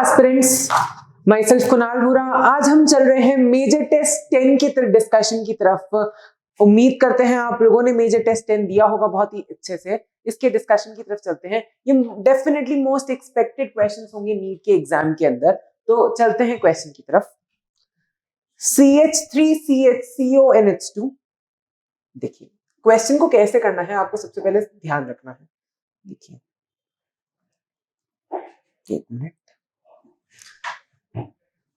Aspirants, my self Kunal Vora. आज हम चल रहे हैं मेजर टेस्ट 10 की डिस्कशन की तरफ। उम्मीद करते हैं आप लोगों ने मेजर टेस्ट 10 दिया होगा बहुत ही अच्छे से। इसके डिस्कशन की तरफ चलते हैं। ये डेफिनेटली मोस्ट एक्सपेक्टेड क्वेश्चंस होंगे नीट के एग्जाम के अंदर। तो चलते हैं क्वेश्चन की तरफ। CH3CHCONH2। देखिए क्वेश्चन को कैसे करना है आपको सबसे पहले ध्यान रखना है। देखिए एक minute.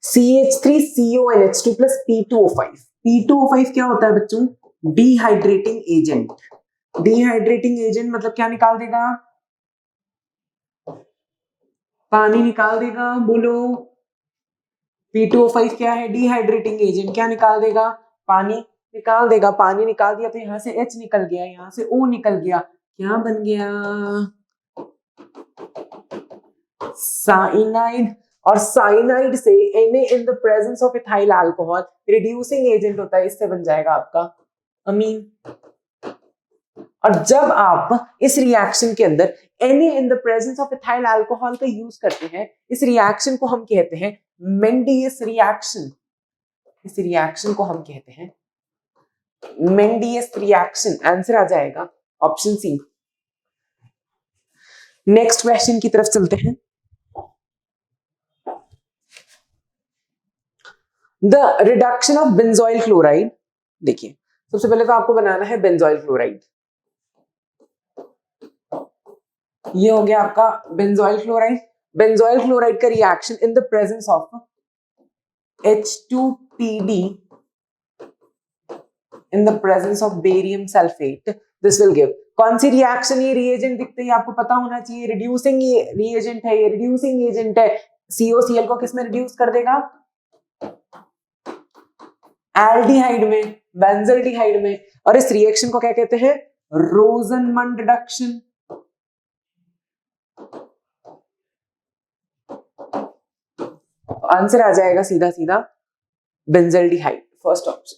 CH3CONH2 plus P2O5। P2O5 क्या होता है बच्चों? Dehydrating agent. डिहाइड्रेटिंग एजेंट मतलब क्या निकाल देगा? पानी निकाल देगा। बोलो P2O5 क्या है? Dehydrating agent. क्या निकाल देगा? पानी निकाल देगा। पानी निकाल दिया तो यहां से H निकल गया, यहां से O निकल गया। क्या बन गया? साइनाइड। और साइनाइड से Na in the presence of ethyl alcohol reducing agent होता है, इससे बन जाएगा आपका अमीन। और जब आप इस रिएक्शन के अंदर Na in the presence of ethyl alcohol का यूज करते हैं, इस रिएक्शन को हम कहते हैं मेंडियस रिएक्शन। इस रिएक्शन को हम कहते हैं मेंडियस रिएक्शन। आंसर आ जाएगा ऑप्शन सी। नेक्स्ट क्वेश्चन की तरफ चलते हैं। The reduction of benzoyl chloride. देखिए सबसे पहले तो आपको बनाना है बेंजोइल क्लोराइड। ये हो गया आपका बेंजोइल क्लोराइड। बेंजोइल क्लोराइड का reaction in the presence of H2PD in the presence of barium sulphate, this will give. कौन सी रिएक्शन? ये रिएजेंट दिखते ही आपको पता होना चाहिए, रिड्यूसिंग रिएजेंट है। ये रिड्यूसिंग एजेंट है। COCl को किस में रिड्यूस कर देगा? एल्डिहाइड में, बेंजल्डिहाइड में। और इस रिएक्शन को क्या कहते हैं? रोजनमंड रिडक्शन। आंसर आ जाएगा सीधा सीधा benzaldehyde, first option.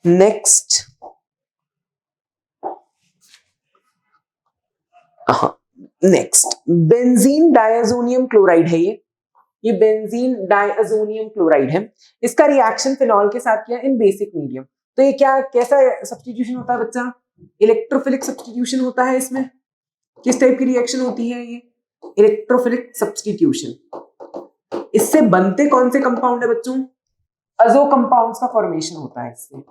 Next next benzene diazonium chloride है। ये बेंजीन डायazonium क्लोराइड है। इसका रिएक्शन फिनॉल के साथ किया इन बेसिक मीडियम। तो ये क्या कैसा सब्स्टिट्यूशन होता है बच्चा? इलेक्ट्रोफिलिक सब्स्टिट्यूशन होता है। इसमें किस टाइप की रिएक्शन होती है? ये इलेक्ट्रोफिलिक सब्स्टिट्यूशन। इससे बनते कौन से कंपाउंड है बच्चों? अजो कंपाउंड्स का फॉर्मेशन होता है इससे।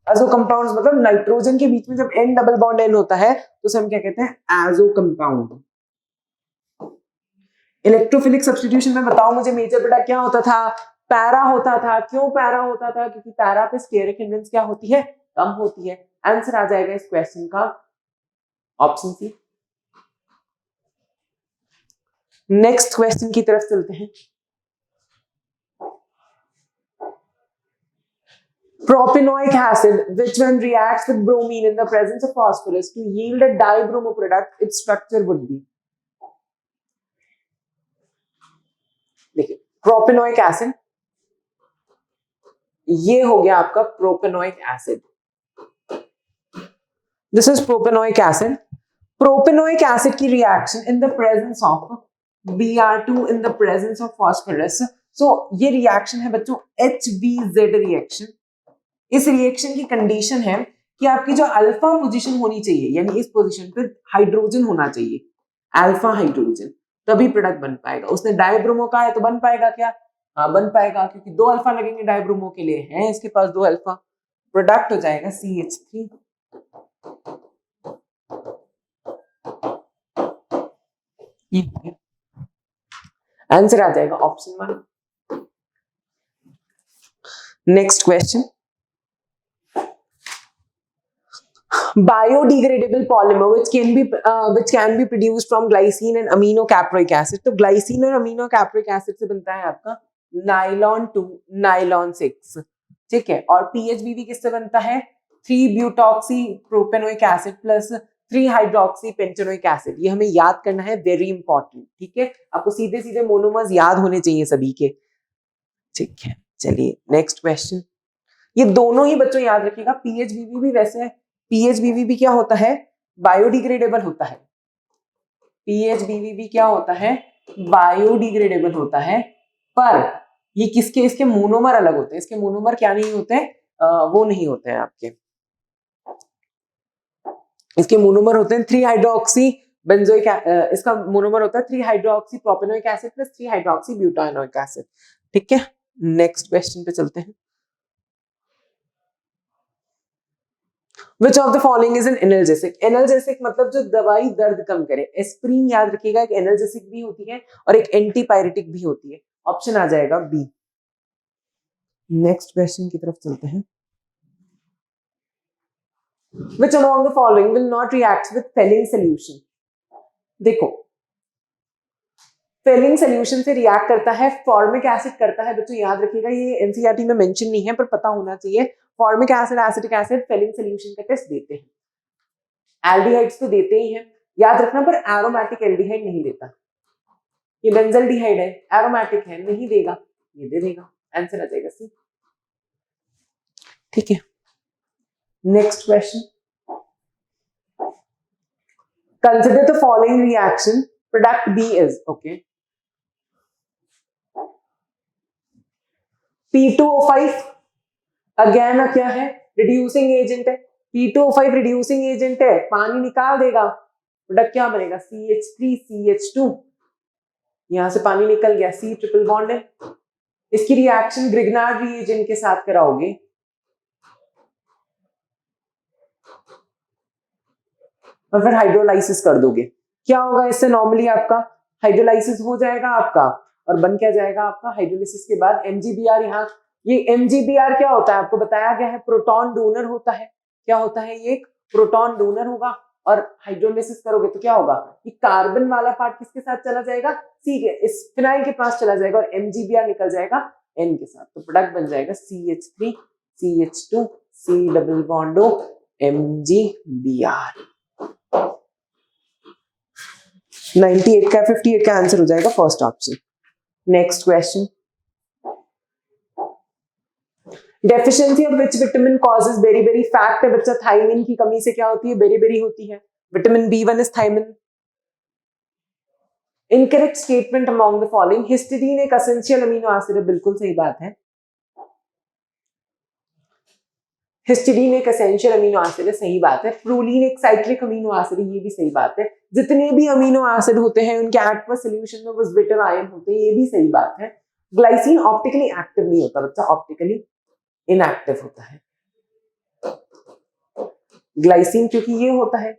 अजो कंपाउंड्स मतलब नाइट्रोजन के बीच में जब N डबल बॉन्ड N होता है तो उसे हम क्या कहते हैं? Azo compound. इलेक्ट्रोफिलिक सब्स्टिट्यूशन में बताओ मुझे मेजर बेटा क्या होता था? पैरा होता था। क्यों पैरा होता था? क्योंकि पैरा पे स्टेरिक हिंड्रेंस क्या होती है? कम होती है। आंसर आ जाएगा इस क्वेश्चन का ऑप्शन सी। नेक्स्ट क्वेश्चन की तरफ चलते हैं। Propanoic acid, which when reacts with bromine in the presence of phosphorus to yield a dibromo product, its structure would be. देखिए प्रोपेनोइक एसिड, ये हो गया आपका propanoic acid. This is propanoic acid. Propanoic acid की reaction in the presence of Br2 in the presence of phosphorus. So ये reaction है बच्चों HBZ reaction. इस रिएक्शन की कंडीशन है कि आपकी जो अल्फा पोजीशन होनी चाहिए, यानी इस पोजीशन पे हाइड्रोजन होना चाहिए, अल्फा हाइड्रोजन, तभी प्रोडक्ट बन पाएगा। उसने डायब्रोमो का है तो बन पाएगा क्या? हाँ बन पाएगा, क्योंकि 2 अल्फा लगेंगे डायब्रोमो के लिए, है इसके पास 2 अल्फा। प्रोडक्ट हो जाएगा CH3। आंसर आ जाएगा option 1। Next question. Biodegradable polymer which can be produced from glycine and aminocaproic acid। तो ग्लाइसिन और अमीनोकैप्रोइक एसिड से बनता है आपका नाइलॉन 2 नाइलॉन 6, ठीक है। और PHBB किससे बनता है? Three butoxy propanoic acid plus three hydroxy pentanoic acid. ये हमें याद करना है, वेरी इंपॉर्टेंट, ठीक है। आपको सीधे सीधे मोनोमर्स याद होने चाहिए सभी के, ठीक है। चलिए नेक्स्ट क्वेश्चन। ये दोनों ही बच्चों याद रखिएगा। PHBB भी वैसे है। PHBB भी क्या होता है? बायोडिग्रेडेबल होता है, PHBVB क्या होता है, बायोडिग्रेडेबल होता है, पर ये किसके, इसके मोनोमर अलग होते हैं, इसके मोनोमर क्या नहीं होते हैं, वो नहीं होते हैं आपके, इसके मोनोमर होते हैं 3 हाइड्रोक्सी बेंजोइक, इसका मोनोमर होता है 3 hydroxy propanoic acid plus 3 hydroxy butanoic acid. ठीक है, नेक्स्ट क्वेश्चन पे चलते हैं। Which of the following is an analgesic? Analgesic मतलब जो दवाई दर्द कम करे। एस्प्रिन याद रखिएगा, एक एनाल्जेसिक भी होती है और एक एंटीपायरेटिक भी होती है। ऑप्शन आ जाएगा बी। नेक्स्ट क्वेश्चन की तरफ चलते हैं। Which among the following will not react with Fehling solution? देखो, फेलिंग सोल्यूशन से रिएक्ट करता है, फॉर्मिक एसिड करता है। बच्चों याद रखिएगा, ये एनसीईआरटी में मेंशन नहीं है पर पता होना चाहिए। Formic acid, acetic acid Fehling solution का टेस्ट देते हैं। एल्डिहाइड्स तो देते ही हैं, याद रखना, पर एरोमेटिक एल्डिहाइड नहीं देता। ये बेंजल्डिहाइड है, एरोमेटिक है, नहीं देगा, ये दे देगा। आंसर आ जाएगा सी। ठीक है, next question. Consider the following reaction, product B is okay. P2O5 again क्या है, रिड्यूसिंग एजेंट है। P2O5 रिड्यूसिंग एजेंट है, पानी निकाल देगा, प्रोडक्ट क्या बनेगा, CH3CH2। यहां से पानी निकल गया, C ट्रिपल बॉन्ड है। इसकी रिएक्शन ग्रिग्नार्ड रिएजेंट के साथ कराओगे, और फिर हाइड्रोलाइसिस कर दोगे। क्या होगा इससे, नॉर्मली आपका हाइड्रोलाइसिस हो जाएगा आपका, और बन क्या जाएगा आपका, हाइड्रोलाइसिस के बाद MgBr। यहाँ ये MgBr क्या होता है आपको बताया गया है, प्रोटॉन डोनर होता है। क्या होता है, ये एक प्रोटॉन डोनर होगा, और हाइड्रोलाइसिस करोगे तो क्या होगा, ये कार्बन वाला पार्ट किसके साथ चला जाएगा, सी के, इस फिनाइल के पास चला जाएगा, और MgBr निकल जाएगा N के साथ, तो प्रोडक्ट बन जाएगा CH3 CH2 C double bond O MgBr। 98 का 58 का आंसर हो जाएगा first option. Next question. Deficiency of which vitamin causes beriberi? Fact है बच्चा, थायमिन की कमी से क्या होती है, बेरी-बेरी होती है। Vitamin B1 is thiamine. Incorrect statement among the following, histidine एक एसेंशियल अमीनो एसिड है, बिल्कुल सही बात है। हिस्टीडीन एक एसेंशियल अमीनो एसिड है, सही बात है। प्रोलीन एक साइक्लिक अमीनो एसिड है, ये भी सही बात है। जितने भी अमीनो एसिड होते हैं उनके एक्वस सॉल्यूशन में वो बिटर आयन होते हैं, ये भी सही बात है। ग्लाइसिन ऑप्टिकली एक्टिव नहीं होता बच्चा, ऑप्टिकली इनएक्टिव होता है ग्लाइसिन, क्योंकि ये होता है।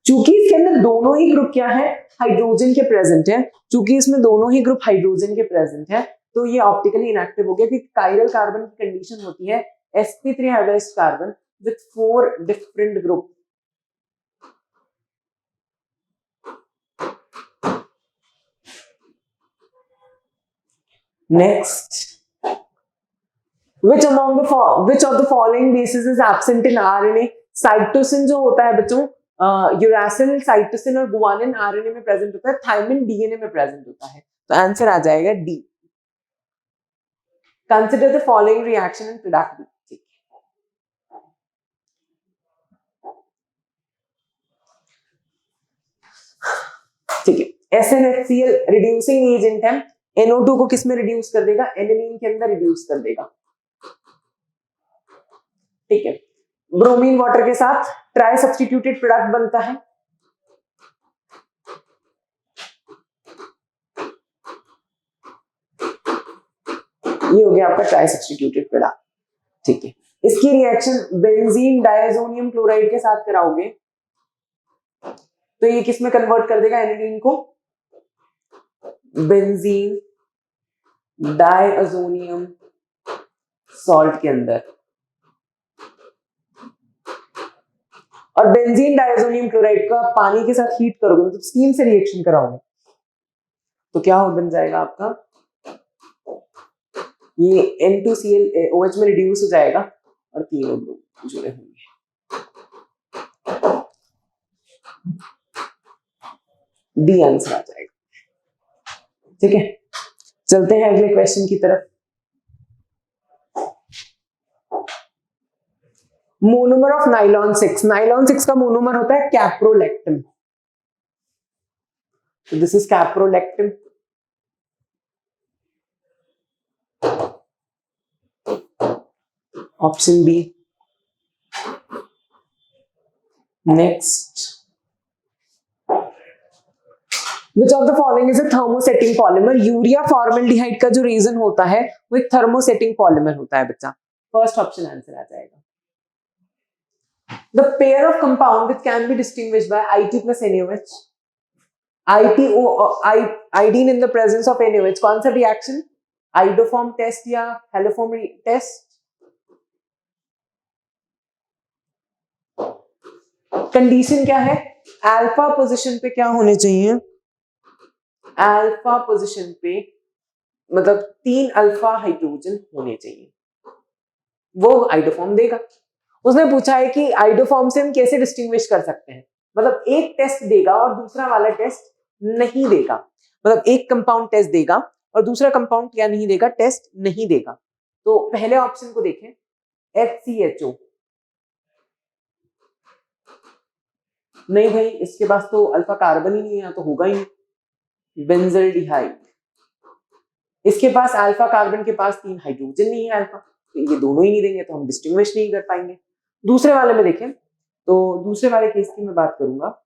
चूंकि इसके अंदर दोनों ही ग्रुप क्या है, हाइड्रोजन के प्रेजेंट है, चूंकि इसमें दोनों ही ग्रुप हाइड्रोजन के प्रेजेंट है, तो ये ऑप्टिकली इनएक्टिव हो गया। क्योंकि कायरल कार्बन की कंडीशन होती है sp3 hydrolysed carbon with 4 different group. Next, which of the following bases is absent in RNA? Cytosine जो होता है बच्चों, यूरासिल, साइटोसिन और गुआनिन आरएनए में प्रेजेंट होता है, थायमिन डीएनए में प्रेजेंट होता है, तो आंसर आ जाएगा D. Consider the following reaction and product B. ठीक है, SnHCl रिड्यूसिंग एजेंट है, NO2 को किस में रिड्यूस कर देगा, एनिलीन के अंदर रिड्यूस कर देगा। ठीक है, ब्रोमीन वाटर के साथ ट्राई सब्स्टिट्यूटेड प्रोडक्ट बनता है। ये हो गया आपका ट्राई सब्स्टिट्यूटेड प्रोडक्ट। ठीक है, इसकी रिएक्शन बेंजीन डायजोनियम क्लोराइड के साथ कराओगे तो ये किस में कन्वर्ट कर देगा, एनिलीन को बेंजीन डायजोनियम सॉल्ट के अंदर। और बेंजीन डायजोनियम क्लोराइड का पानी के साथ हीट करोगे, मतलब स्टीम से रिएक्शन कराओगे, तो क्या हो बन जाएगा आपका, ये N2ClOH में रिड्यूस हो जाएगा और तीनों ग्रुप जुड़े होंगे। डी आंसर आ जाएगा। ठीक है, चलते हैं अगले क्वेश्चन की तरफ। मोनोमर ऑफ नाइलॉन 6, नाइलॉन 6 का मोनोमर होता है कैप्रोलेक्टिन, so this is caprolactam. Option B. Next, which of the following is a thermosetting polymer? Urea formaldehyde का जो रीजन होता है वो एक थर्मोसेटिंग पॉलीमर होता है बच्चा, फर्स्ट ऑप्शन आंसर आ जाएगा. The pair of compound which can be distinguished by IT plus NaOH. iodine in the presence of NaOH, कौन सा रिएक्शन? आइडोफॉर्म टेस्ट या हेलोफॉर्म टेस्ट? कंडीशन क्या है? अल्फा पोजीशन पे क्या होने चाहिए? अल्फा पोजीशन पे मतलब 3 अल्फा हाइड्रोजन होने चाहिए, वो आइडोफॉर्म देगा. उसने पूछा है कि आइडोफॉर्म से हम कैसे डिस्टिंग्विश कर सकते हैं, मतलब एक टेस्ट देगा और दूसरा वाला टेस्ट नहीं देगा, मतलब एक कंपाउंड टेस्ट देगा और दूसरा कंपाउंड क्या नहीं देगा, टेस्ट नहीं देगा. तो पहले ऑप्शन को देखें, HCHO. नहीं भाई, इसके पास तो अल्फा कार्बन ही नहीं है, तो होगा ही नहीं. बेंजल्डिहाइड, इसके पास अल्फा कार्बन के पास 3 हाइड्रोजन नहीं है अल्फा, तो ये दोनों ही नहीं देंगे तो हम डिस्टिंग्विश नहीं कर पाएंगे. दूसरे वाले में देखें तो दूसरे वाले केस की मैं बात करूंगा,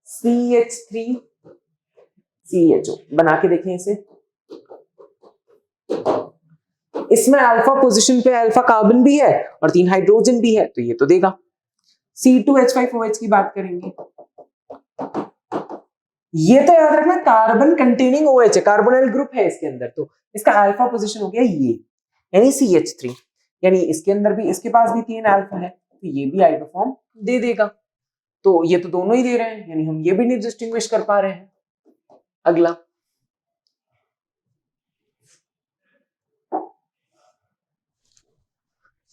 CH3CHO बना के देखें इसे. इसमें अल्फा पोजीशन पे अल्फा कार्बन भी है और 3 हाइड्रोजन भी है, तो ये तो देगा. C2H5OH की बात करेंगे, ये तो याद रखना कार्बन कंटेनिंग OH है, कार्बोनाइल ग्रुप है इसके अंदर, तो इसका अल्फा पोजीशन हो गया ये, यानी CH3, यानी इसके अंदर भी, इसके पास भी 3 अल्फा है, तो ये भी आइडोफॉर्म दे देगा. तो ये तो दोनों ही दे रहे हैं, यानी हम ये भी नहीं डिस्टिंग्विश कर पा रहे हैं. अगला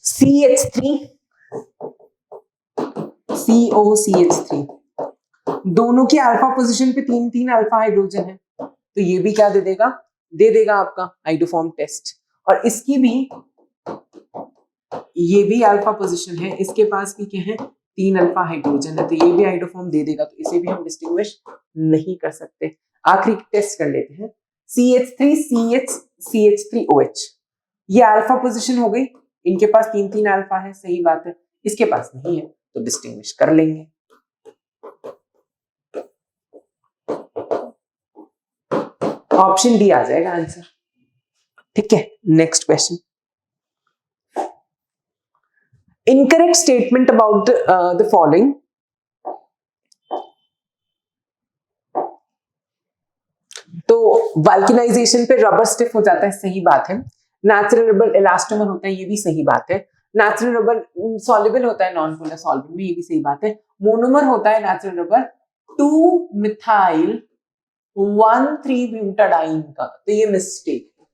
CH3COCH3, दोनों की अल्फा पोजीशन पे 3 अल्फा हाइड्रोजन है, तो ये भी क्या दे देगा, दे देगा आपका आइडोफॉर्म टेस्ट. और इसकी भी, ये भी अल्फा पोजीशन है, इसके पास भी क्या है, 3 अल्फा हाइड्रोजन है, तो ये भी आइडोफॉर्म दे देगा, तो इसे भी हम डिस्टिंग्विश नहीं कर सकते. आखिरी टेस्ट कर लेते हैं, CH3CH CH3OH, ये अल्फा पोजीशन हो गई, इनके पास 3 अल्फा है, सही बात है, इसके पास नहीं है तो डिस्टिंग्विश कर लेंगे. ऑप्शन डी आ जाएगा आंसर. ठीक है, next question. Incorrect statement about the following. तो वल्केनाइजेशन पे रबर स्टिफ हो जाता है, सही बात है. नेचुरल रबर इलास्टोमर होता है, ये भी सही बात है. नेचुरल रबर सॉल्युबल होता है नॉन पोलर सॉल्वेंट में, ये भी सही बात है. मोनोमर होता है नेचुरल रबर 2-मिथाइल 1,3-ब्यूटाडाइन का, तो ये मिस्टेक है,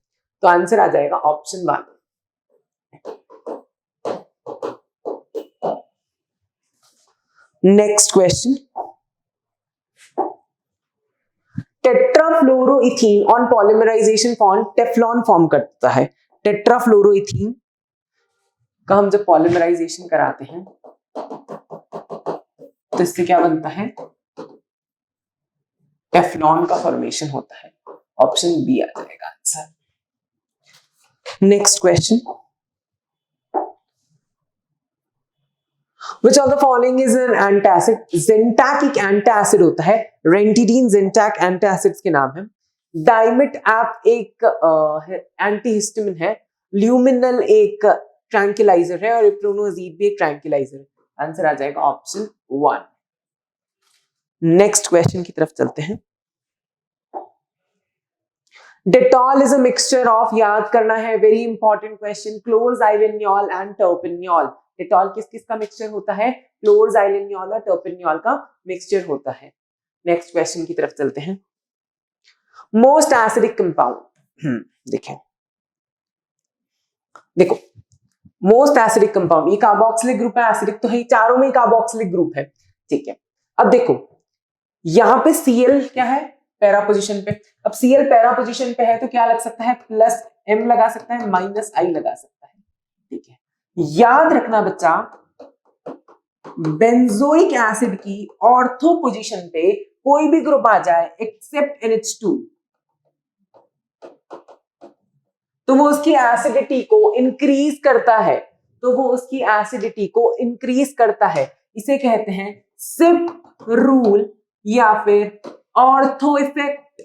तो आंसर आ जाएगा option 1. Next question. Tetrafluoroethene on polymerization form Teflon form करता है. टेट्राफ्लोरोइथीन का हम जब पॉलीमराइजेशन कराते हैं तो इससे क्या बनता है, टेफ्लॉन का फॉर्मेशन होता है. ऑप्शन बी आ जाएगा answer. Next question. Which of the following is an antacid? Zentac एक एंटासिड होता है, रेंटिडीन Zentac एंटासिड्स के नाम है. डाइमिट ऐप एक एंटीहिस्टामिन है, ल्यूमिनल एक ट्रैंक्विलाइजर है और इप्रोनोजीब भी एक ट्रैंक्विलाइजर है. आंसर आ जाएगा ऑप्शन 1. नेक्स्ट क्वेश्चन की तरफ चलते हैं. Dettol is a mixture of, याद करना है, very important question, chloroxylenol and terpineol. Dettol किस किस का मिक्सचर होता है, क्लोरजाइलेनियोल और टर्पेनियोल का मिक्सचर होता है. नेक्स्ट क्वेश्चन की तरफ चलते हैं. मोस्ट एसिडिक कंपाउंड, देखें, देखो मोस्ट एसिडिक कंपाउंड, ये कार्बोक्सिलिक ग्रुप है, एसिडिक तो है, चारों में कार्बोक्सिलिक ग्रुप है. ठीक है, अब देखो यहां पे Cl क्या है, पैरा पोजीशन पे. अब Cl पैरा पोजीशन पे है तो क्या लग सकता है, +M लगा सकता है, -I लगा सकता है. ठीक है, याद रखना बच्चा, बेंजोइक एसिड की ऑर्थो पोजीशन पे कोई भी ग्रुप आ जाए एक्सेप्ट NH2 तो वो उसकी एसिडिटी को इंक्रीज करता है, इसे कहते हैं सिप रूल या फिर ऑर्थो इफेक्ट,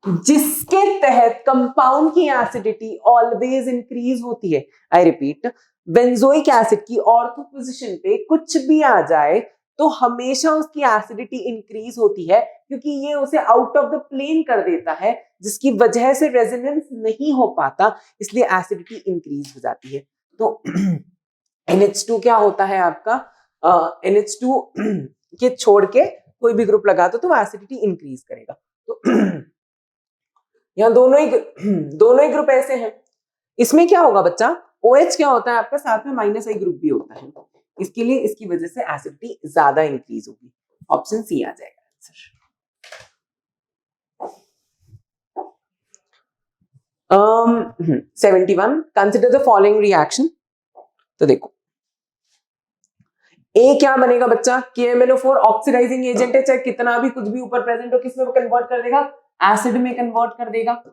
जिसके तहत कंपाउंड की एसिडिटी ऑलवेज इंक्रीज होती है। आई रिपीट, बेंजोइक एसिड की ऑर्थो पोजीशन पे कुछ भी आ जाए तो हमेशा उसकी एसिडिटी इंक्रीज होती है, क्योंकि ये उसे आउट ऑफ द प्लेन कर देता है, जिसकी वजह से रेजोनेंस नहीं हो पाता, इसलिए एसिडिटी इंक्रीज हो जाती है। तो NH2 क्या होता है आपका, NH2 के छोड़ के कोई भी ग्रुप लगा दो तो एसिडिटी इंक्रीज करेगा। तो यहाँ दोनों ही ग्रुप ऐसे हैं। इसमें क्या होगा बच्चा, OH क्या होता है आपका, साथ में -I ग्रुप भी होता है, इसके लिए इसकी वजह से एसिडिटी ज्यादा इंक्रीज होगी। ऑप्शन सी आ जाएगा answer. 71 consider the following reaction. तो देखो ए क्या बनेगा बच्चा, KMnO4 ऑक्सीडाइजिंग एजेंट है, चाहे कितना भी कुछ भी ऊपर प्रेजेंट हो, किस में कन्वर्ट कर देगा, एसिड में कन्वर्ट कर देगा।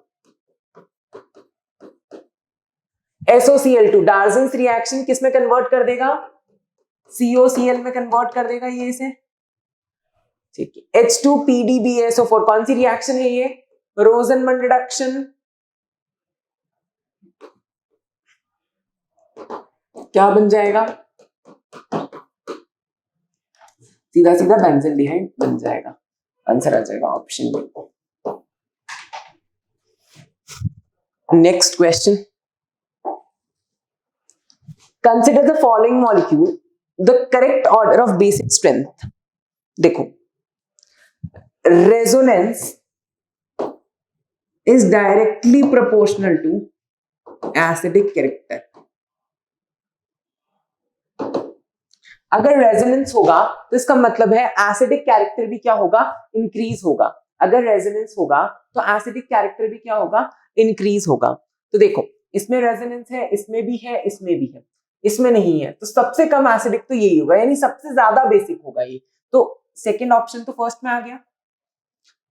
SOCl2 डार्जन्स रिएक्शन किस में कन्वर्ट कर देगा, COCl में कन्वर्ट कर देगा ये इसे, ठीक है। H2PDBSO4 कौन सी रिएक्शन है ये, रोजनमंड रिडक्शन, क्या बन जाएगा, सीधा सीधा बेंजल्डिहाइड बन जाएगा। आंसर आ जाएगा option B. Next question, consider the following molecule the correct order of basic strength. देखो resonance is directly proportional to acidic character. अगर रेजोनेंस होगा तो इसका मतलब है एसिडिक कैरेक्टर भी क्या होगा, इंक्रीज होगा। अगर रेजोनेंस होगा तो एसिडिक कैरेक्टर भी क्या होगा, इंक्रीज होगा। तो देखो इसमें रेजोनेंस है, इसमें भी है, इसमें भी है, इसमें नहीं है, तो सबसे कम एसिडिक तो यही होगा, यानी सबसे ज्यादा बेसिक होगा ये। तो सेकंड ऑप्शन तो फर्स्ट में आ गया,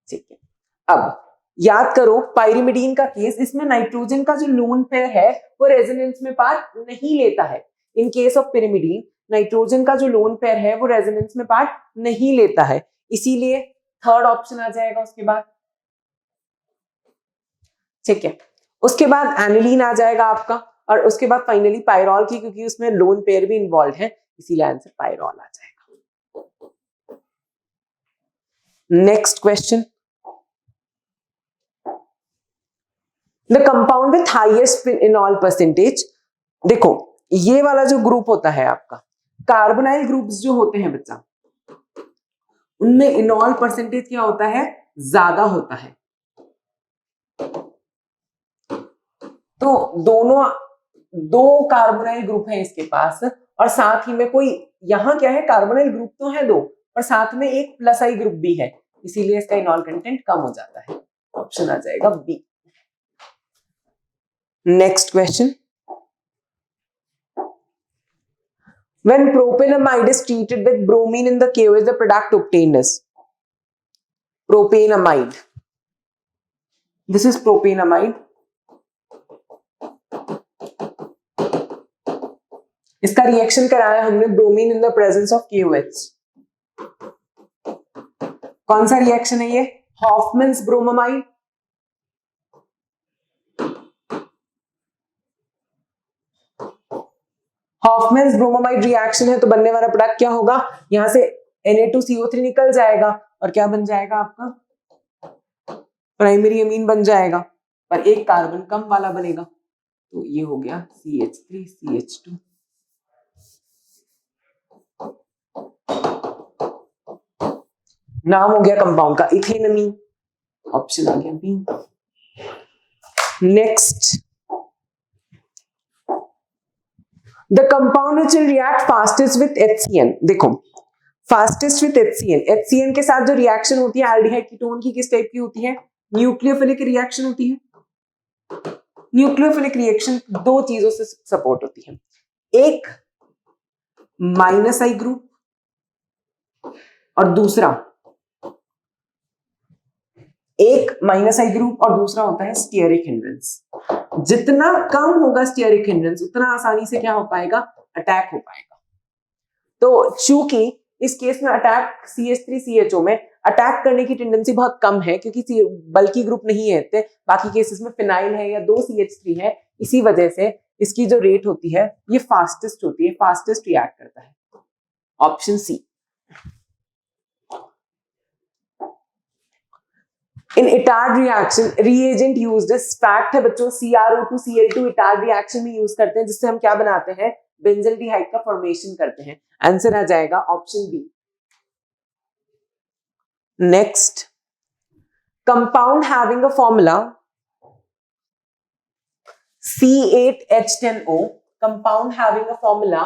ठीक है। अब याद करो पाइरिमिडीन का केस, इसमें नाइट्रोजन का जो लोन पेयर है वो रेजोनेंस में पार्ट नहीं लेता है। In case of pyrimidine nitrogen का जो लोन पेयर है वो रेजोनेंस में पार्ट नहीं लेता है, इसीलिए थर्ड ऑप्शन आ जाएगा उसके बाद, ठीक है। उसके बाद एनिलीन आ जाएगा आपका, और उसके बाद फाइनली पायरॉल की, क्योंकि उसमें लोन पेयर भी इन्वॉल्व है, इसीलिए आंसर पायरॉल आ जाएगा। Next question, the compound with highest phenol percentage. देखो ये वाला जो ग्रुप होता है आपका, कार्बोनाइल ग्रुप्स जो होते हैं बच्चा, उनमें इनॉल परसेंटेज क्या होता है, ज्यादा होता है। तो दो कार्बोनाइल ग्रुप है इसके पास, और साथ ही में कोई यहां क्या है, कार्बोनाइल ग्रुप तो है दो, और साथ में एक +I ग्रुप भी है, इसीलिए इसका इनॉल कंटेंट कम हो जाता है। ऑप्शन आ जाएगा B. Next question, when propanamide is treated with bromine in the KOH, the product obtained is propanamide. This is propanamide. इसका रिएक्शन कराया हमने bromine in the presence of KOH। कौन सा रिएक्शन है ये, हॉफमैन्स ब्रोमामाइड। हॉफमैन्स ब्रोमामाइड रिएक्शन है तो बनने वाला प्रोडक्ट क्या होगा, यहां से Na2CO3 निकल जाएगा और क्या बन जाएगा आपका, प्राइमरी अमीन बन जाएगा, पर एक कार्बन कम वाला बनेगा, तो ये हो गया CH3CH2। नाम हो गया कंपाउंड का इथेनमीन, ऑप्शन आ गया B. Next, the compound which will react fastest with HCN। देखो फास्टेस्ट विथ HCN के साथ जो रिएक्शन होती है एल्डिहाइड कीटोन की, किस टाइप की होती है, न्यूक्लियोफिलिक रिएक्शन होती है। न्यूक्लियोफिलिक रिएक्शन दो चीजों से सपोर्ट होती है, एक माइनस आई ग्रुप और दूसरा एक माइनस आई ग्रुप और दूसरा होता है स्टीयरिक हिंड्रेंस। जितना कम होगा स्टीयरिक हिंड्रेंस उतना आसानी से क्या हो पाएगा, अटैक हो पाएगा। तो चूंकि इस केस में अटैक CH3CHO में अटैक करने की टेंडेंसी बहुत कम है क्योंकि बल्कि ग्रुप नहीं है इतने, बाकी केसेस में फिनाइल है या 2 CH3 है, इसी वजह से इसकी जो रेट होती है ये फास्टेस्ट होती है, फास्टेस्ट रिएक्ट करता है। Option C. In Etard reaction reagent used is, fact है बच्चों, CrO2 Cl2 इटार्ड रिएक्शन में यूज करते हैं जिससे हम क्या बनाते हैं, बेंजल्डिहाइड का फॉर्मेशन करते हैं। आंसर आ जाएगा option B. Next, compound having a formula C8H10O, compound having a formula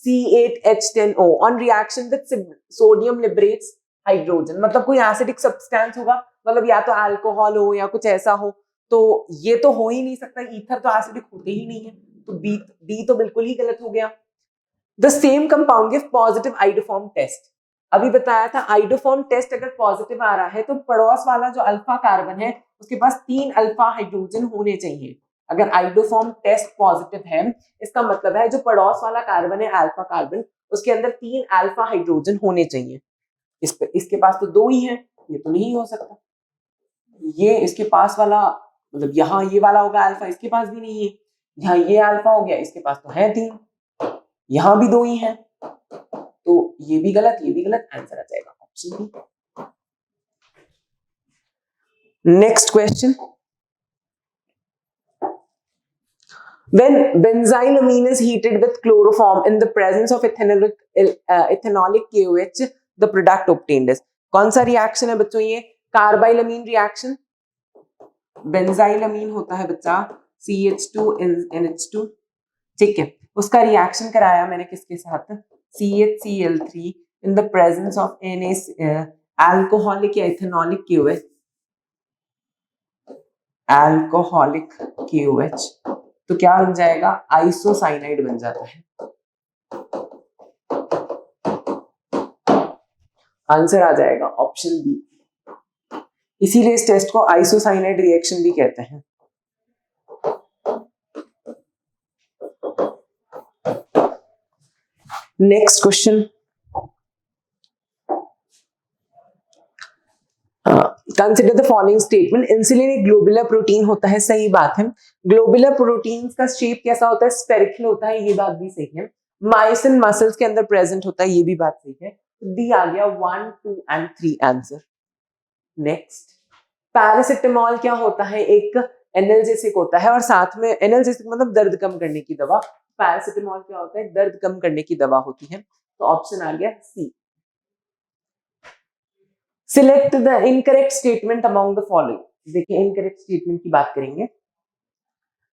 C8H10O on reaction with sodium liberates hydrogen, मतलब कोई एसिडिक सब्सटेंस होगा, मतलब या तो अल्कोहल हो या कुछ ऐसा हो, तो ये तो हो ही नहीं सकता, ईथर तो एसिडिक होते ही नहीं है, तो बी तो बिल्कुल ही गलत हो गया। The same compound give positive iodoform test. अभी बताया था आइडोफॉर्म टेस्ट अगर पॉजिटिव आ रहा है तो पड़ोस वाला जो अल्फा कार्बन है उसके पास 3 अल्फा हाइड्रोजन होने चाहिए। अगर आइडोफॉर्म टेस्ट पॉजिटिव है इसका मतलब है जो पड़ोस वाला कार्बन है अल्फा कार्बन उसके अंदर 3 अल्फा हाइड्रोजन होने चाहिए। इसके पास तो 2 ही है, ये तो नहीं हो सकता। ये इसके पास वाला मतलब यहाँ ये वाला होगा अल्फा, इसके पास भी नहीं है, यहाँ ये अल्फा हो गया, इसके पास तो है 3, यहाँ भी 2 ही है, तो ये भी गलत, ये भी गलत, आंसर आ जाएगा option B. Next question, when benzylamine is heated with chloroform in the presence of ethanolic KOH, the product obtained is, कौन सा रिएक्शन है बच्चों, ये कार्बाइलमीन रिएक्शन। बेंजाइलमीन होता है बच्चा CH2NH2, ठीक है, उसका रिएक्शन कराया मैंने किसके साथ, CHCl3 in the presence of alcoholic या इथेनॉलिक KOH, अल्कोहलिक KOH, तो क्या बन जाएगा, आइसोसाइनाइड बन जाता है। आंसर आ जाएगा ऑप्शन बी। इसीलिए इस टेस्ट को आइसोसाइनाइड रिएक्शन भी कहते हैं। Next question, consider the following statement, insulin एक ग्लोबुलर प्रोटीन होता है, सही बात है। ग्लोबुलर प्रोटीन का शेप कैसा होता है, स्पेरिकल होता है, ये बात भी सही है। मायोसिन मसल्स के अंदर प्रेजेंट होता है, ये भी बात सही है। डी आ गया 1, 2 एंड 3 आंसर। नेक्स्ट, पैरासिटामोल क्या होता है, एक एनाल्जेसिक होता है और साथ में एनाल्जेसिक मतलब दर्द कम करने की दवा, पैरासिटामोल क्या होता है, दर्द कम करने की दवा होती है, तो ऑप्शन आ गया C. Select the incorrect statement among the following, देखिए इनकरेक्ट स्टेटमेंट की बात करेंगे।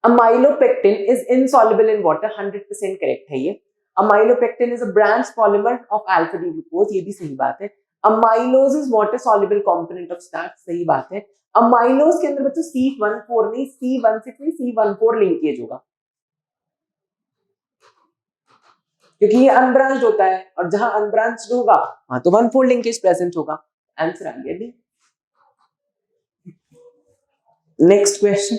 Amylopectin is insoluble in water, 100% correct है ये। Amylopectin is a branch polymer of alpha D glucose, ये भी सही बात है। Amylose is water soluble component of starch, सही बात है। अमाइलोज के अंदर बच्चों C14 नहीं, C16 नहीं, C14 लिंकेज होगा क्योंकि ये अनब्रांच्ड होता है और जहां अनब्रांच्ड होगा वहां तो 14 लिंकेज प्रेजेंट होगा। आंसर आ गया D. Next question,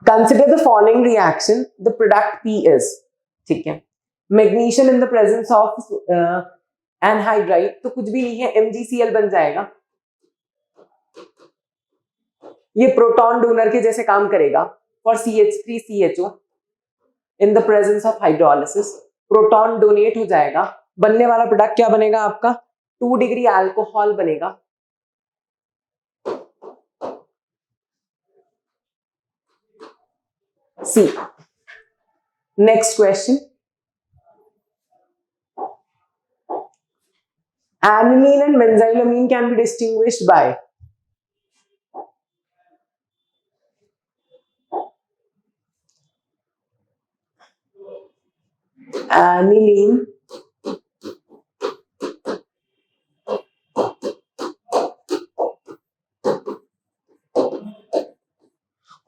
consider the following reaction, the product P is, ठीक है, magnesium in the presence of anhydride, तो कुछ भी नहीं है, MgCl बन जाएगा। ये प्रोटॉन डोनर के जैसे काम करेगा for CH3CHO in the presence of hydrolysis, proton donate हो जाएगा, बनने वाला प्रोडक्ट क्या बनेगा आपका, 2 डिग्री अल्कोहल बनेगा। C. Next question, aniline and benzylamine can be distinguished by, aniline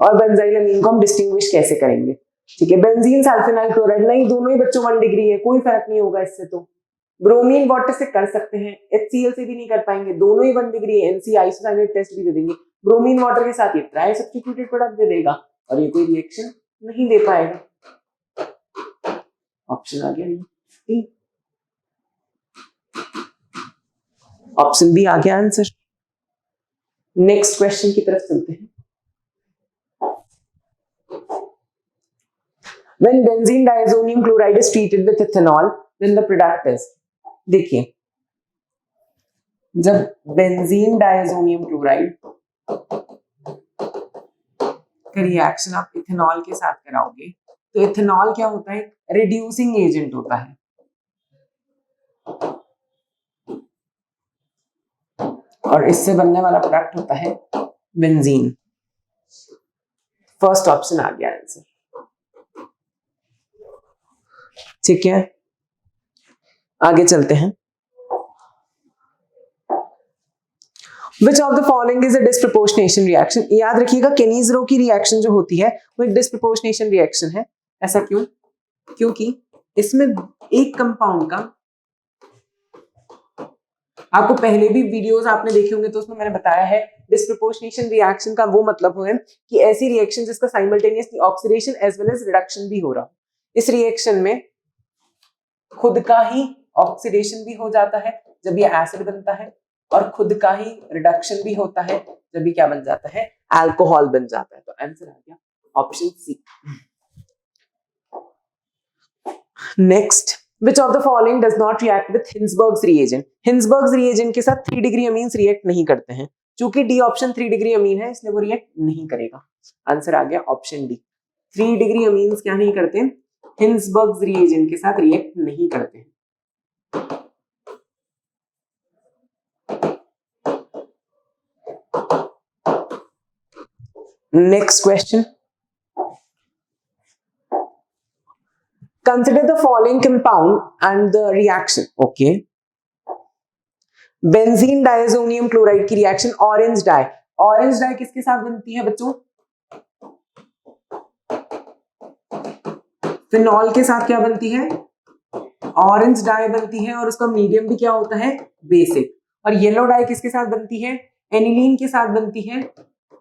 और बेंजाइलअमीन को हम डिस्टिंग्विश कैसे करेंगे? ठीक है, बेंजीन सल्फोनाइल क्लोराइड, नहीं दोनों ही बच्चों 1 डिग्री है, कोई फर्क नहीं होगा इससे। तो ब्रोमीन वाटर से कर सकते हैं, HCl से भी नहीं कर पाएंगे, दोनों ही 1 डिग्री है। NC आइसोसाइनेट टेस्ट भी दे देंगे, ब्रोमीन वाटर के साथ ये ट्राई सब्स्टिट्यूटेड प्रोडक्ट दे देगा और ये कोई रिएक्शन नहीं दे पाएगा। ऑप्शन आ गया, ऑप्शन बी आ गया आंसर। नेक्स्ट क्वेश्चन की तरफ चलते हैं। When benzene diazonium chloride is treated with ethanol, then the product is, देखिए जब बेंजीन डायजोनियम क्लोराइड का रिएक्शन आप इथेनॉल के साथ कराओगे तो इथेनॉल क्या होता है? रिड्यूसिंग एजेंट होता है और इससे बनने वाला प्रोडक्ट होता है बेंजीन। फर्स्ट ऑप्शन आ गया आंसर। ठीक है, आगे चलते हैं। Which of the following is a disproportionation reaction? याद रखिएगा केनीज-रो की रिएक्शन जो होती है वो एक डिस्प्रपोर्शनेशन रिएक्शन है। ऐसा क्यों? क्योंकि इसमें एक कंपाउंड का, आपको पहले भी वीडियोस आपने देखे होंगे तो उसमें मैंने बताया है डिस्प्रपोर्शनेशन रिएक्शन का वो मतलब है कि ऐसी रिएक्शन जिसका simultaneously oxidation as well as reduction भी हो रहा हो। इस रिएक्शन में खुद का ही ऑक्सीडेशन भी हो जाता है जब ये एसिड बनता है और खुद का ही रिडक्शन भी होता है जब ये क्या बन जाता है? अल्कोहल बन जाता है। तो आंसर आ गया option C. Next, which of the following does not react with Hinsberg's reagent? Hinsberg's reagent के साथ 3 डिग्री अमीन्स रिएक्ट नहीं करते हैं। चूंकि डी ऑप्शन 3 डिग्री अमीन है इसलिए वो रिएक्ट नहीं करेगा। आंसर आ गया ऑप्शन डी। 3 डिग्री अमीन्स क्या नहीं करते? हिंसबर्ग्स रिएजेंट के साथ रिएक्ट नहीं करते हैं। Next question, consider the following compound and the reaction. Okay, benzene diazonium chloride की reaction orange dye. Orange dye किसके साथ बनती है बच्चों? फिनॉल के साथ क्या बनती है? ऑरेंज डाई बनती है और उसका मीडियम भी क्या होता है? बेसिक। और येलो डाई किसके साथ बनती है? एनिलीन के साथ बनती है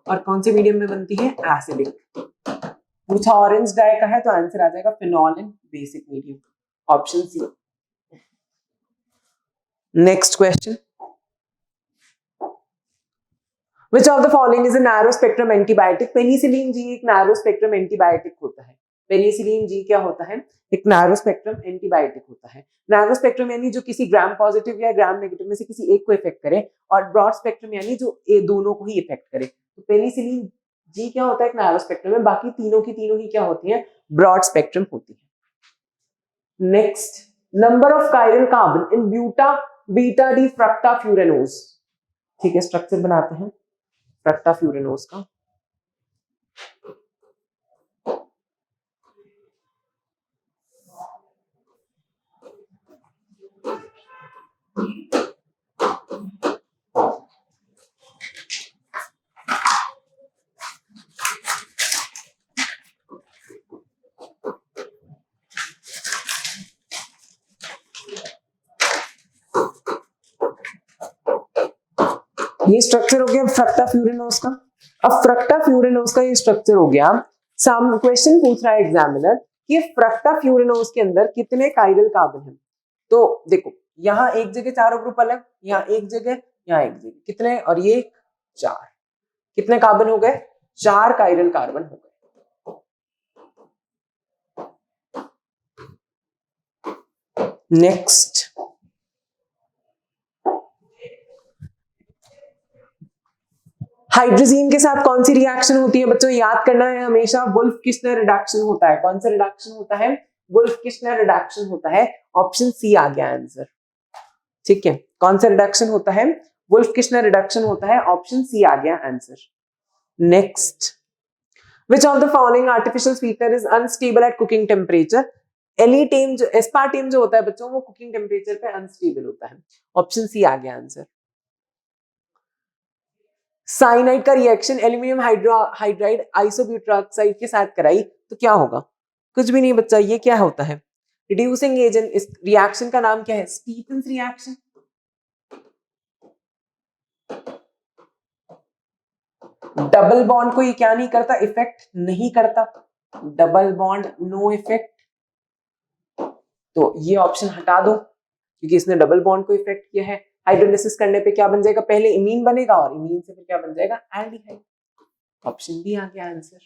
और कौन से मीडियम में बनती है? एसिडिक। पूछा ऑरेंज डाई का है तो आंसर आ जाएगा phenol and basic medium, option C. Next question, Which of the following is a narrow spectrum antibiotic? Penicillin G एक narrow spectrum antibiotic होता है। पेनिसिलिन जी क्या होता है? एक narrow spectrum antibiotic होता है। narrow spectrum यानी जो किसी ग्राम पॉजिटिव या ग्राम नेगेटिव में से किसी एक को इफेक्ट करे और ब्रॉड स्पेक्ट्रम यानी जो ये दोनों को ही इफेक्ट करे। तो पेनिसिलिन जी क्या होता है? एक narrow spectrum में, बाकी तीनों की तीनों ही क्या होती है? ब्रॉड स्पेक्ट्रम होती है। Next, number of chiral carbon in buta beta D fructofuranose. ठीक है, स्ट्रक्चर बनाते हैं फ्रक्टाफ्यूरेनोज का। ये स्ट्रक्चर हो गया फ्रक्टाफ्यूरेनोज का। अब फ्रक्टाफ्यूरेनोज का ये स्ट्रक्चर हो गया। सम क्वेश्चन पूछ रहा है एग्जामिनर कि फ्रक्टाफ्यूरेनोज के अंदर कितने कायरल कार्बन हैं। तो देखो यहाँ एक जगह चारों ग्रुप अलग, यहाँ एक जगह, यहाँ एक जगह, कितने? और ये 4, कितने कार्बन हो गए? 4 कायरल कार्बन हो गए। नेक्स्ट, हाइड्रोजीन के साथ कौन सी रिएक्शन होती है बच्चों? याद करना है हमेशा, वुल्फ किस्लर रिडक्शन होता है। कौन सा रिडक्शन होता है? वुल्फ किस्लर रिडक्शन होता है। ऑप्शन सी आ गया आंसर। ठीक है, कौन सा रिडक्शन होता है? वुल्फ किस्लर रिडक्शन होता है। ऑप्शन सी आ गया answer. Next, which of the following artificial sweetener is unstable at cooking temperature? Alitame जो एस्पार्टेम जो होता है बच्चों वो कुकिंग टेम्परेचर पे अनस्टेबल होता है। ऑप्शन सी आ गया आंसर। साइनाइड का रिएक्शन एल्यूमिनियम हाइड्राइड आइसोब्यूटाऑक्साइड के साथ कराई तो क्या होगा? कुछ भी नहीं बच्चा, ये क्या होता है? Reducing agent. इस रिएक्शन का नाम क्या है? Stephen's reaction. डबल बॉन्ड को ये क्या नहीं करता? इफेक्ट नहीं करता। डबल बॉन्ड नो इफेक्ट, तो ये ऑप्शन हटा दो क्योंकि इसने डबल बॉन्ड को इफेक्ट किया है। हाइड्रोलिसिस करने पे क्या बन जाएगा? पहले इमीन बनेगा और इमीन से फिर क्या बन जाएगा? एल्डिहाइड। ऑप्शन बी आ गया answer.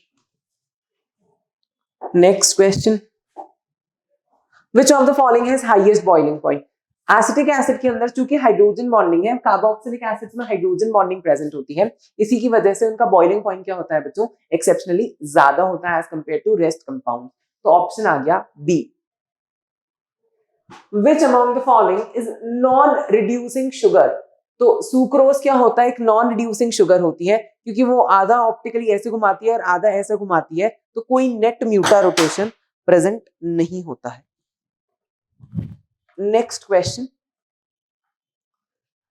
Next question, which of the following has highest boiling point? Acetic acid के अंदर चूंकि हाइड्रोजन बॉन्डिंग है, कार्बोक्सिलिक एसिड में हाइड्रोजन बॉन्डिंग प्रेजेंट होती है, इसी की वजह से उनका बॉइलिंग पॉइंट क्या होता है बच्चों? एक्सेप्शनली ज्यादा होता है as compare to rest compound. तो ऑप्शन आ गया B. Which among the following is non-reducing sugar? तो सुक्रोज क्या होता है? एक नॉन रिड्यूसिंग शुगर होती है क्योंकि वो आधा ऑप्टिकली ऐसे घुमाती है और आधा ऐसे घुमाती है, तो कोई नेट म्यूटा रोटेशन प्रेजेंट नहीं होता है। Next question,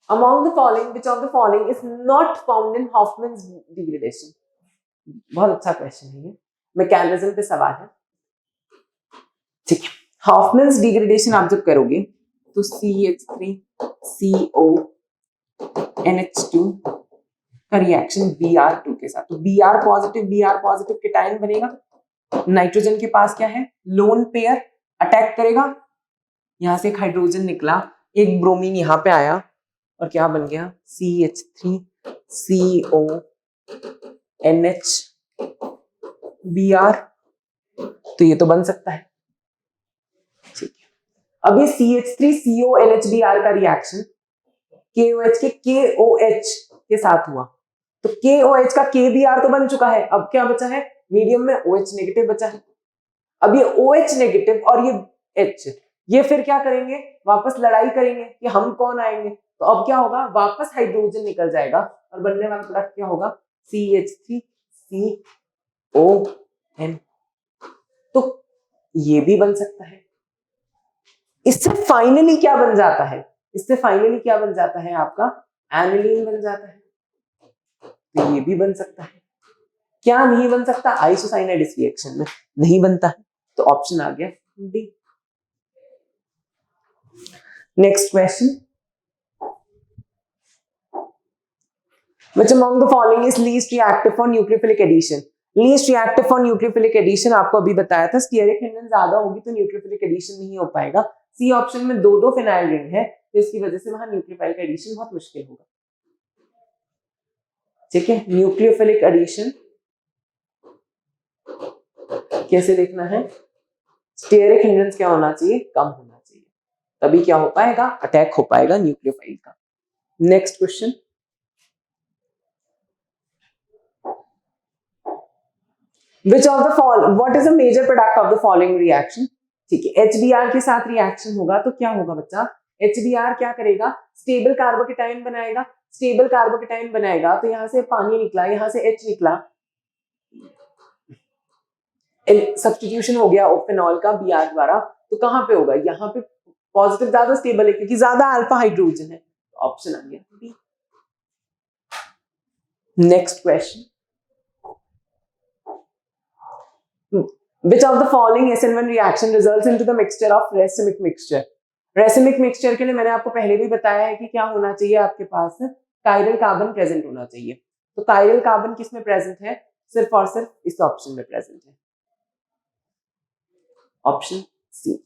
among the following which of the following is not found in Hoffman's degradation? बहुत अच्छा क्वेश्चन है ये, मैकेनिज्म पे सवाल है। ठीक है, हॉफमैन्स डिग्रेडेशन आप जब करोगे तो CH3CONH2 का रिएक्शन Br2 के साथ, तो Br पॉजिटिव केटायन बनेगा। नाइट्रोजन के पास क्या है? लोन पेयर अटैक करेगा, यहां से एक हाइड्रोजन निकला, एक ब्रोमीन यहां पे आया और क्या बन गया? CH3CONH Br। तो ये तो बन सकता है। ठीक है, अब ये CH3CONHBr का रिएक्शन KOH के KOH के साथ हुआ, तो KOH का KBr तो बन चुका है, अब क्या बचा है? मीडियम में OH नेगेटिव बचा है। अब ये OH नेगेटिव और ये H, ये फिर क्या करेंगे? वापस लड़ाई करेंगे कि हम कौन आएंगे, तो अब क्या होगा? वापस हाइड्रोजन निकल जाएगा और बनने वाला प्रोडक्ट क्या होगा? CH3CON। तो ये भी बन सकता है। इससे फाइनली क्या बन जाता है? इससे फाइनली क्या बन जाता है? आपका एनिलीन बन जाता है। तो ये भी बन सकता है। क्या नहीं बन सकता? आइसोसाइनाइड इस रिएक्शन में नहीं बनता है, तो ऑप्शन आ गया D. Next question, which among the following is least reactive for nucleophilic addition? Least reactive for nucleophilic addition आपको अभी बताया था, स्टीयरिक हिंडन ज्यादा होगी तो न्यूक्लियोफिलिक एडिशन नहीं हो पाएगा। सी ऑप्शन में दो फिनाइल रिंग है, तो इसकी वजह से वहां न्यूक्लियोफाइल का एडिशन बहुत मुश्किल होगा। ठीक है, न्यूक्लियोफिलिक एडिशन कैसे देखना है? स्टीयरिक हिंडन क्या होना चाहिए? कम होना चाहिए, तभी क्या हो पाएगा? अटैक हो पाएगा न्यूक्लियोफाइल का। Next question, Which of the following, what is a major product of the following reaction? ठीक है, HBr के साथ रिएक्शन होगा तो क्या होगा बच्चा? HBr क्या करेगा? स्टेबल कार्बोकेटाइन बनाएगा। स्टेबल कार्बोकेटाइन बनाएगा तो यहां से पानी निकला, यहां से H निकला, सब्स्टिट्यूशन हो गया फिनॉल का Br द्वारा, तो कहां पे होगा? यहाँ पे पॉजिटिव ज्यादा स्टेबल है क्योंकि ज्यादा अल्फा हाइड्रोजन है, ऑप्शन आ गया B. Next question, Which of the following SN1 reaction results into the mixture of racemic mixture? Racemic mixture के लिए मैंने आपको पहले भी बताया है कि क्या होना चाहिए? आपके पास कायरल कार्बन प्रेजेंट होना चाहिए। तो कायरल कार्बन किस में प्रेजेंट है? सिर्फ और सिर्फ इस ऑप्शन में प्रेजेंट है, option C.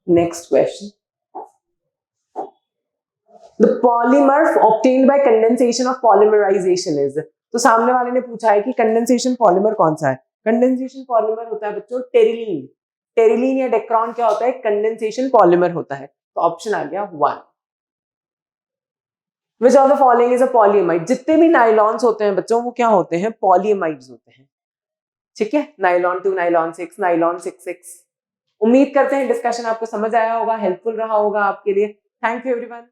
Next question, The polymer obtained by condensation of polymerization is, तो सामने वाले ने पूछा है कि कंडेंसेशन पॉलीमर कौन सा है? कंडेंसेशन पॉलीमर होता है बच्चों टेरिलीन। टेरिलीन या डेक्रॉन क्या होता है? कंडेंसेशन पॉलीमर होता है, तो ऑप्शन आ गया 1। Which of the following is a polyamide? जितने भी नाइलॉन्स होते हैं बच्चों वो क्या होते हैं? पॉलीएमाइड्स होते हैं। ठीक है, नाइलॉन 2, नाइलॉन 6, नाइलॉन 6। उम्मीद करते हैं डिस्कशन आपको समझ आया होगा, हेल्पफुल रहा होगा आपके लिए। Thank you everyone.